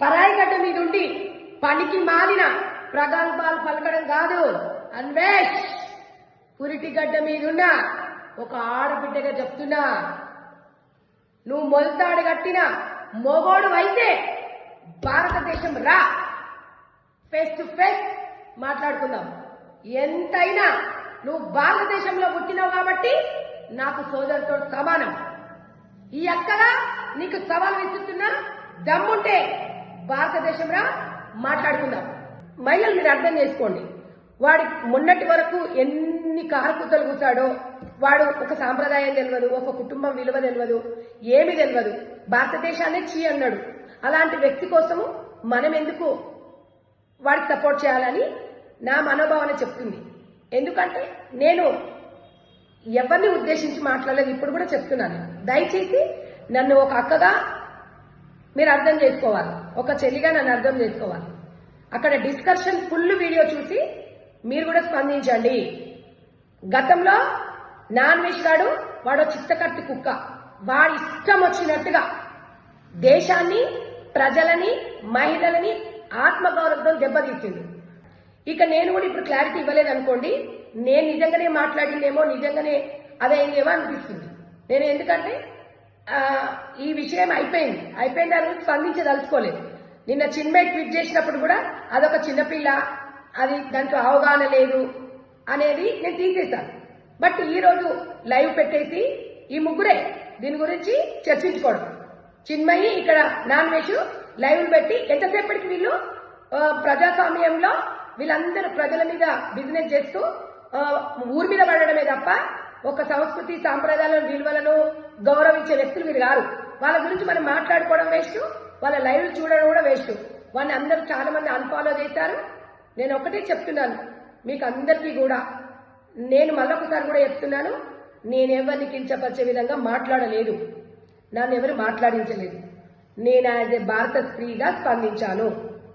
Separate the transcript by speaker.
Speaker 1: పరాయి గడ్డ మీద ఉండి పనికి మాలిన ప్రగల్భాలు పలకడం కాదు. అన్వేష్, పురిటి గడ్డ మీదున్న ఒక ఆడబిడ్డగా చెప్తున్నా, నువ్వు మొలతాడు కట్టిన మొగోడు అయితే భారతదేశం రా, ఫేస్ టు ఫేస్ మాట్లాడుకుందాం. ఎంతైనా నువ్వు భారతదేశంలో పుట్టినావు కాబట్టి నాకు సోదరుతో సమానం. ఈ అక్కగా నీకు సవాల్ విసురుతున్నా, దమ్ముంటే భారతదేశం రా, మాట్లాడుకుందాం. మహిళలు మీరు అర్థం చేసుకోండి, వాడి మొన్నటి వరకు ఎన్ని కారకుతలు కూర్చాడో, వాడు ఒక సాంప్రదాయం తెలియదు, ఒక కుటుంబం విలువ తెలియదు, ఏమి తెలియదు, భారతదేశాన్ని చీ అన్నాడు. అలాంటి వ్యక్తి కోసము మనం ఎందుకు వాడికి సపోర్ట్ చేయాలని నా మనోభావన చెప్తుంది. ఎందుకంటే నేను ఎవరిని ఉద్దేశించి మాట్లాడలేదు, ఇప్పుడు కూడా చెప్తున్నాను. దయచేసి నన్ను ఒక అక్కగా మీరు అర్థం చేసుకోవాలి, ఒక చెల్లిగా నన్ను అర్థం చేసుకోవాలి. అక్కడ డిస్కషన్ ఫుల్ వీడియో చూసి మీరు కూడా స్పందించండి. గతంలో నాన్వేష్ గాడు వాడు చిత్తకత్తి కుక్క, వాడి ఇష్టం వచ్చినట్టుగా దేశాన్ని, ప్రజలని, మహిళలని ఆత్మగౌరవంతో దెబ్బతీసింది. ఇక నేను కూడా ఇప్పుడు క్లారిటీ ఇవ్వలేదు అనుకోండి, నేను నిజంగానే మాట్లాడిందేమో, నిజంగానే అదేమో అనిపిస్తుంది. నేను ఎందుకంటే ఈ విషయం అయిపోయింది దాని గురించి స్పందించదలుచుకోలేదు. నిన్న చిన్మయ్ ట్వీట్ చేసినప్పుడు కూడా అదొక చిన్నపిల్ల, అది దాంట్లో అవగాహన లేదు అనేది నేను తీసేశాను. బట్ ఈ రోజు లైవ్ పెట్టేసి ఈ ముగ్గురే దీని గురించి చర్చించుకోవడం, చిన్మయి ఇక్కడ నాన్వేష్ లైవ్లు పెట్టి ఎంతసేపటికి వీళ్ళు ప్రజాస్వామ్యంలో వీళ్ళందరూ ప్రజల మీద బిజినెస్ చేస్తూ ఊరి మీద పడడమే తప్ప ఒక సంస్కృతి సాంప్రదాయాలను విలువలను గౌరవించే వ్యక్తులు వీరు కాదు. వాళ్ళ గురించి మనం మాట్లాడుకోవడం వేస్ట్, వాళ్ళ లైవ్లు చూడడం కూడా వేస్ట్. వాళ్ళని అందరూ చాలా మంది అన్ఫాలో చేశారు. నేను ఒకటే చెప్తున్నాను మీకు అందరికీ కూడా, నేను మళ్ళొకసారి కూడా చెప్తున్నాను, నేనెవరిని కించపరిచే విధంగా మాట్లాడలేదు, నన్ను ఎవరు మాట్లాడించలేదు. నేను యాజ్ ఏ భారత స్త్రీగా స్పందించాను.